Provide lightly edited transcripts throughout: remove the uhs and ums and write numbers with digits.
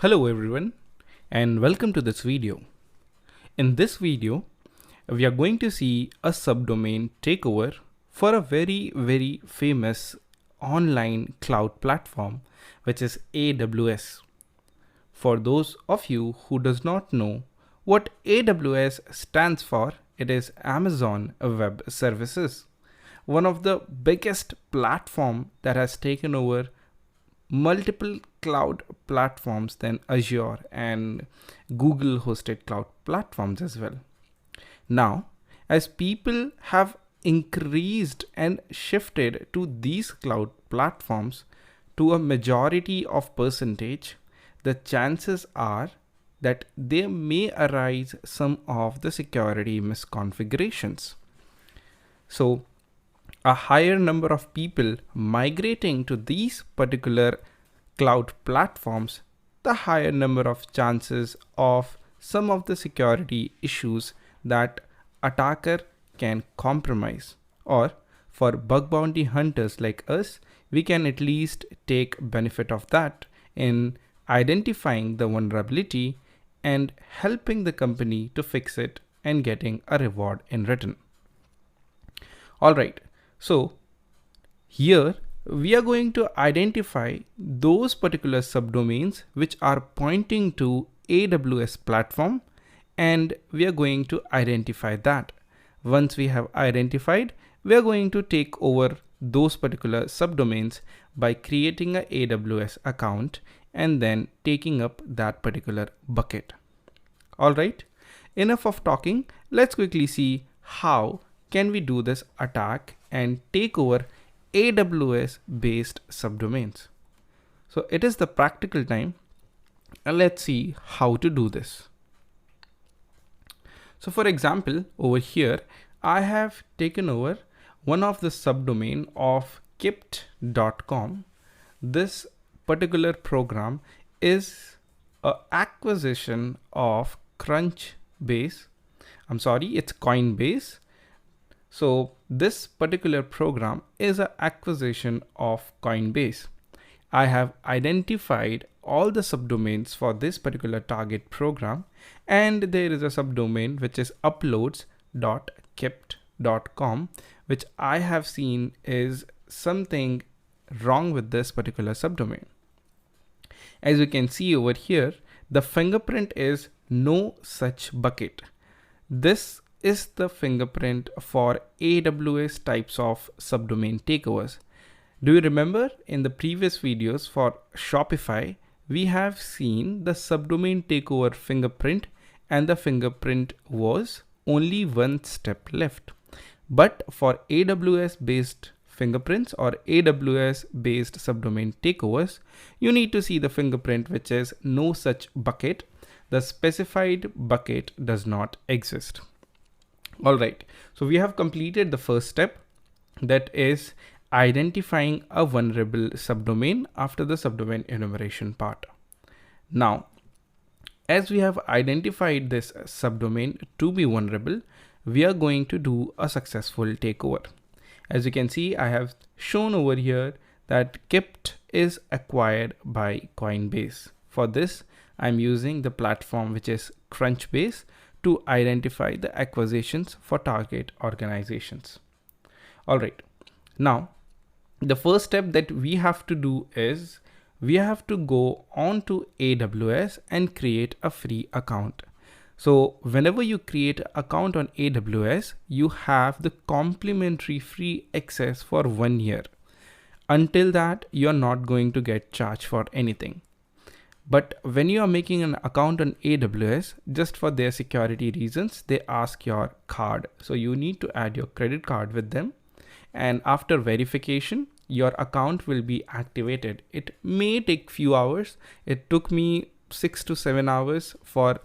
Hello everyone and welcome to this video. In this video, we are going to see a subdomain takeover for a very famous online cloud platform, which is AWS. For those of you who does not know what AWS stands for, it is Amazon Web Services, one of the biggest platform that has taken over multiple cloud platforms than Azure and Google hosted cloud platforms as well. Now, as people have increased and shifted to these cloud platforms to a majority of percentage, the chances are that there may arise some of the security misconfigurations. So a higher number of people migrating to these particular cloud platforms, the higher number of chances of some of the security issues that attacker can compromise. Or for bug bounty hunters like us, we can at least take benefit of that in identifying the vulnerability and helping the company to fix it and getting a reward in return. All right. So here we are going to identify those particular subdomains which are pointing to AWS platform, and we are going to identify that. Once we have identified, we are going to take over those particular subdomains by creating an AWS account and then taking up that particular bucket. All right, enough of talking. Let's quickly see how can we do this attack and take over AWS based subdomains. So it is the practical time, and let's see how to do this. So for example, over here, I have taken over one of the subdomain of kipt.com. This particular program is an acquisition of Coinbase. So this particular program is an acquisition of Coinbase. I have identified all the subdomains for this particular target program, and there is a subdomain which is uploads.kipt.com, which I have seen is something wrong with this particular subdomain. As you can see over here, the fingerprint is no such bucket. This is the fingerprint for AWS types of subdomain takeovers. Do you remember in the previous videos for Shopify, we have seen the subdomain takeover fingerprint, and the fingerprint was only one step left. But for AWS based fingerprints or AWS based subdomain takeovers, you need to see the fingerprint which is no such bucket. The specified bucket does not exist. All right, so we have completed the first step, that is identifying a vulnerable subdomain after the subdomain enumeration part. Now, as we have identified this subdomain to be vulnerable, we are going to do a successful takeover. As you can see, I have shown over here that Kipt is acquired by Coinbase. For this, I'm using the platform which is Crunchbase to identify the acquisitions for target organizations. All right, now the first step that we have to do is we have to go on to AWS and create a free account. So whenever you create an account on AWS, you have the complimentary free access for 1 year. Until that, you're not going to get charged for anything. But when you are making an account on AWS, just for their security reasons, they ask your card. So you need to add your credit card with them. And after verification, your account will be activated. It may take few hours. It took me 6 to 7 hours for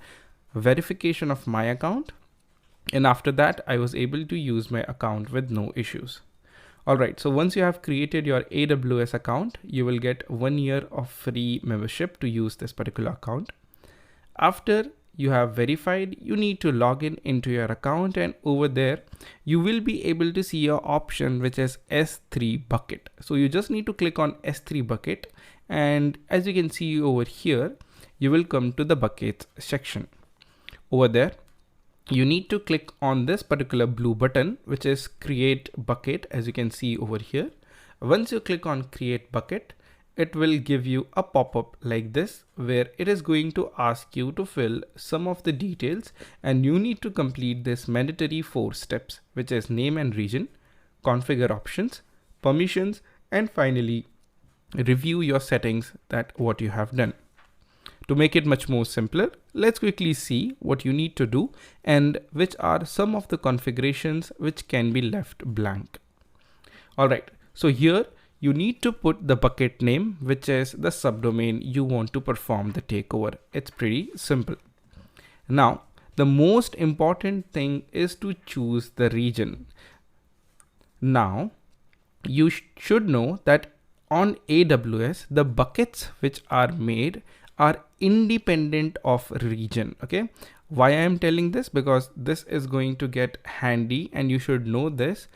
verification of my account. And after that, I was able to use my account with no issues. All right, so once you have created your AWS account, you will get 1 year of free membership to use this particular account. After you have verified, you need to log in into your account, and over there, you will be able to see your option, which is S3 bucket. So you just need to click on S3 bucket. And as you can see over here, you will come to the buckets section. Over there, you need to click on this particular blue button, which is create bucket, as you can see over here. Once you click on create bucket, it will give you a pop-up like this, where it is going to ask you to fill some of the details, and you need to complete this mandatory 4 steps, which is name and region, configure options, permissions, and finally review your settings that what you have done. To make it much more simpler, let's quickly see what you need to do and which are some of the configurations which can be left blank. All right, so here you need to put the bucket name, which is the subdomain you want to perform the takeover. It's pretty simple. Now, the most important thing is to choose the region. Now, you should know that on AWS, the buckets which are made are independent of region. Okay, why I am telling this? Because this is going to get handy and you should know this,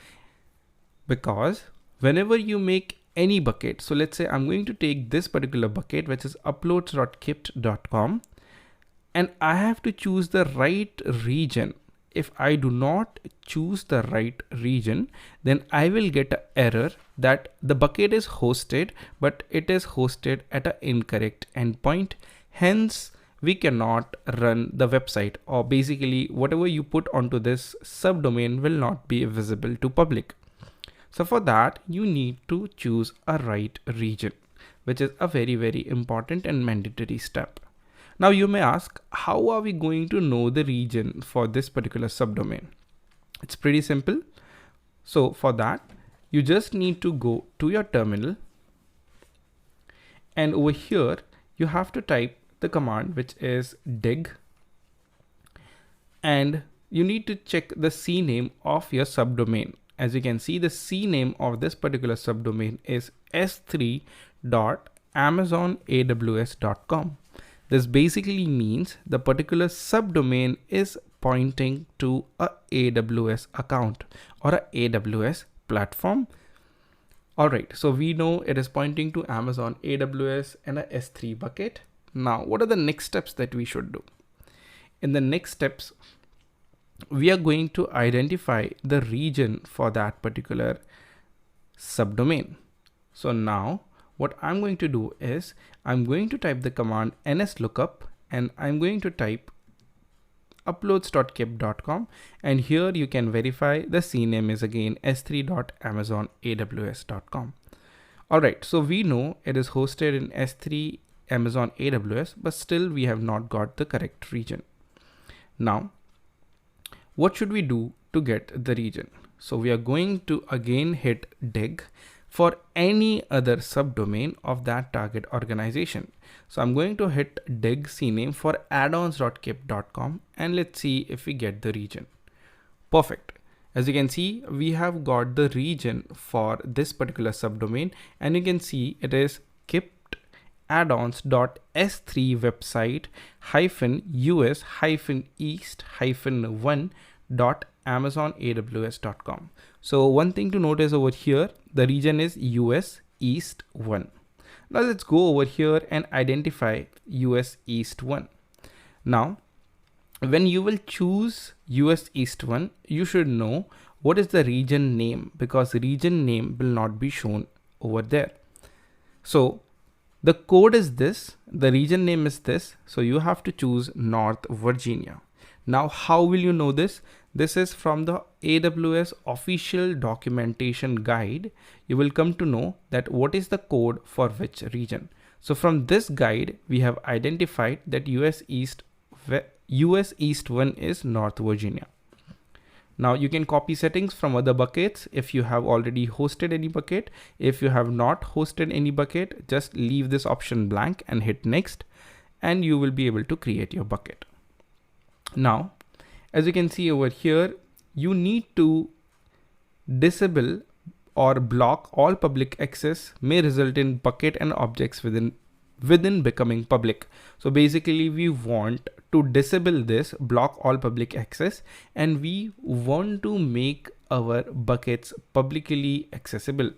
because whenever you make any bucket, so let's say I'm going to take this particular bucket, which is uploads.kipt.com, and I have to choose the right region. If I do not choose the right region, then I will get an error that the bucket is hosted, but it is hosted at an incorrect endpoint. Hence, we cannot run the website, or basically whatever you put onto this subdomain will not be visible to public. So for that, you need to choose a right region, which is a very, very important and mandatory step. Now you may ask, how are we going to know the region for this particular subdomain? It's pretty simple. So for that, you just need to go to your terminal, and over here, you have to type the command, which is dig, and you need to check the CNAME of your subdomain. As you can see, the CNAME of this particular subdomain is s3.amazonaws.com. This basically means the particular subdomain is pointing to a AWS account or a AWS platform. All right, so we know it is pointing to Amazon AWS and a S3 bucket. Now, what are the next steps that we should do? In the next steps, we are going to identify the region for that particular subdomain. So now what I'm going to do is I'm going to type the command nslookup, and I'm going to type uploads.kipt.com, and here you can verify the CNAME is again s3.amazonaws.com. All right, so we know it is hosted in S3 Amazon AWS, but still we have not got the correct region. Now, what should we do to get the region? So we are going to again hit dig for any other subdomain of that target organization. So I'm going to hit dig CNAME for addons.kipt.com, and let's see if we get the region. Perfect. As you can see, we have got the region for this particular subdomain, and you can see it is kipt addons.s3 website -us -east -1.amazonaws.com. So one thing to notice over here, the region is US East 1. Now let's go over here and identify US East 1. Now, when you will choose US East 1, you should know what is the region name, because region name will not be shown over there. So the code is this, the region name is this, so you have to choose North Virginia. Now, how will you know this? This is from the AWS official documentation guide. You will come to know that what is the code for which region. So from this guide, we have identified that US East 1 is North Virginia. Now you can copy settings from other buckets if you have already hosted any bucket. If you have not hosted any bucket, just leave this option blank and hit next, and you will be able to create your bucket. Now, as you can see over here, you need to disable or block all public access may result in bucket and objects within becoming public. So basically we want to disable this, block all public access, and we want to make our buckets publicly accessible.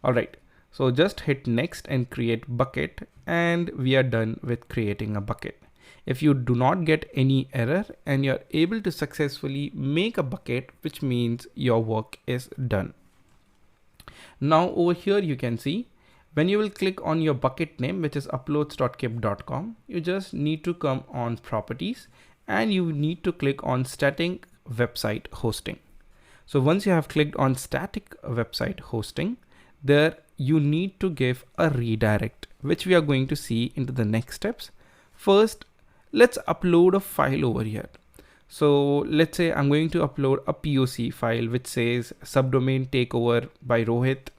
All right. So just hit next and create bucket, and we are done with creating a bucket. If you do not get any error and you're able to successfully make a bucket, which means your work is done. Now over here you can see when you will click on your bucket name, which is uploads.kip.com, you just need to come on properties and you need to click on static website hosting. So once you have clicked on static website hosting, there you need to give a redirect, which we are going to see into the next steps. First, let's upload a file over here. So let's say I'm going to upload a POC file which says subdomain takeover by Rohit.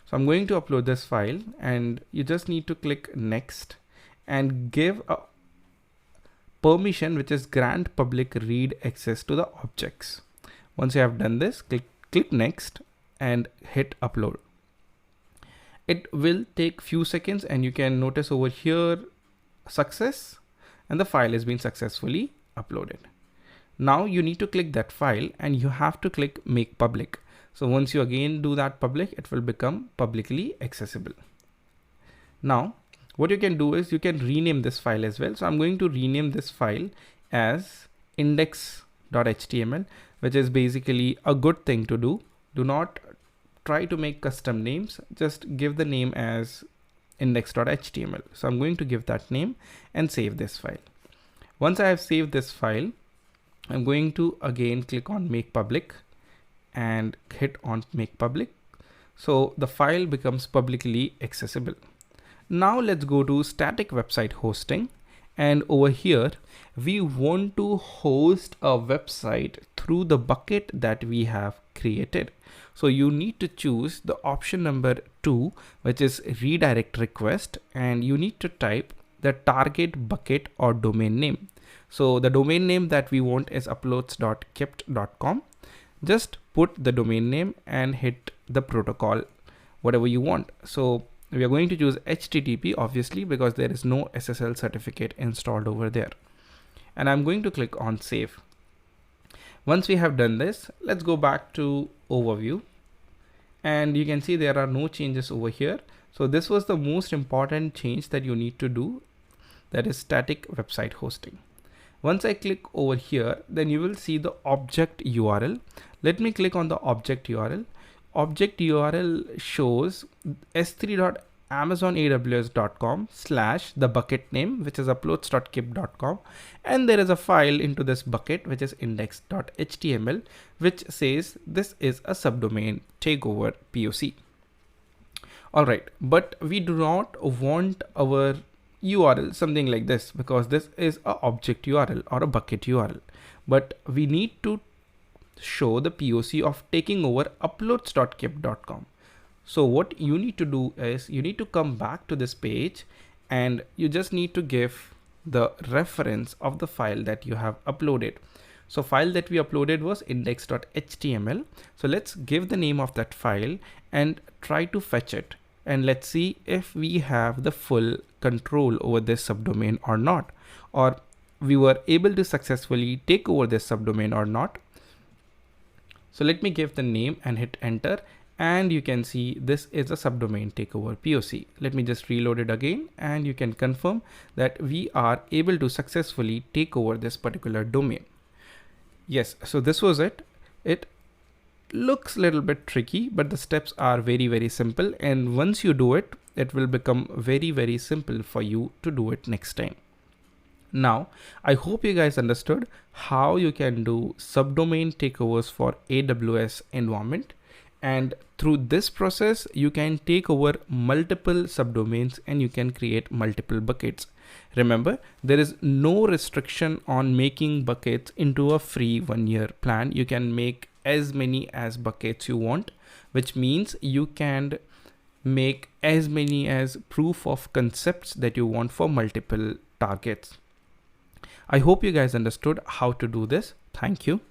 So I'm going to upload this file, and you just need to click next and give a permission, which is grant public read access to the objects. Once you have done this, click next and hit upload. It will take few seconds, and you can notice over here success, and the file has been successfully uploaded. Now you need to click that file and you have to click make public. So once you again do that public, it will become publicly accessible. Now what you can do is you can rename this file as well. So I'm going to rename this file as index.html, which is basically a good thing to do. Do not try to make custom names, just give the name as index.html. So I'm going to give that name and save this file. Once I have saved this file, I'm going to again click on make public and hit on make public. So the file becomes publicly accessible. Now let's go to static website hosting. And over here, we want to host a website through the bucket that we have created. So you need to choose the option number 2, which is redirect request. And you need to type the target bucket or domain name. So the domain name that we want is uploads.kip.com. Just put the domain name and hit the protocol, whatever you want. So we are going to choose HTTP, obviously, because there is no SSL certificate installed over there. And I'm going to click on save. Once we have done this, let's go back to overview. And you can see there are no changes over here. So this was the most important change that you need to do, that is static website hosting. Once I click over here, then you will see the object URL. Let me click on the object URL. Object URL shows s3.amazonaws.com/ the bucket name, which is uploads.kip.com. And there is a file into this bucket, which is index.html, which says this is a subdomain takeover POC. All right, but we do not want our URL something like this, because this is a object URL or a bucket URL, but we need to show the POC of taking over uploads.kip.com. So what you need to do is you need to come back to this page and you just need to give the reference of the file that you have uploaded. So file that we uploaded was index.html. So let's give the name of that file and try to fetch it. And let's see if we have the full control over this subdomain or not, or we were able to successfully take over this subdomain or not. So let me give the name and hit enter, and you can see this is a subdomain takeover POC. Let me just reload it again, and you can confirm that we are able to successfully take over this particular domain. Yes, so this was it. It looks a little bit tricky, but the steps are very, very simple. And once you do it, it will become very, very simple for you to do it next time. Now, I hope you guys understood how you can do subdomain takeovers for AWS environment. And through this process, you can take over multiple subdomains and you can create multiple buckets. Remember, there is no restriction on making buckets into a free 1-year plan. You can make as many as buckets you want, which means you can make as many as proof of concepts that you want for multiple targets. I hope you guys understood how to do this. Thank you.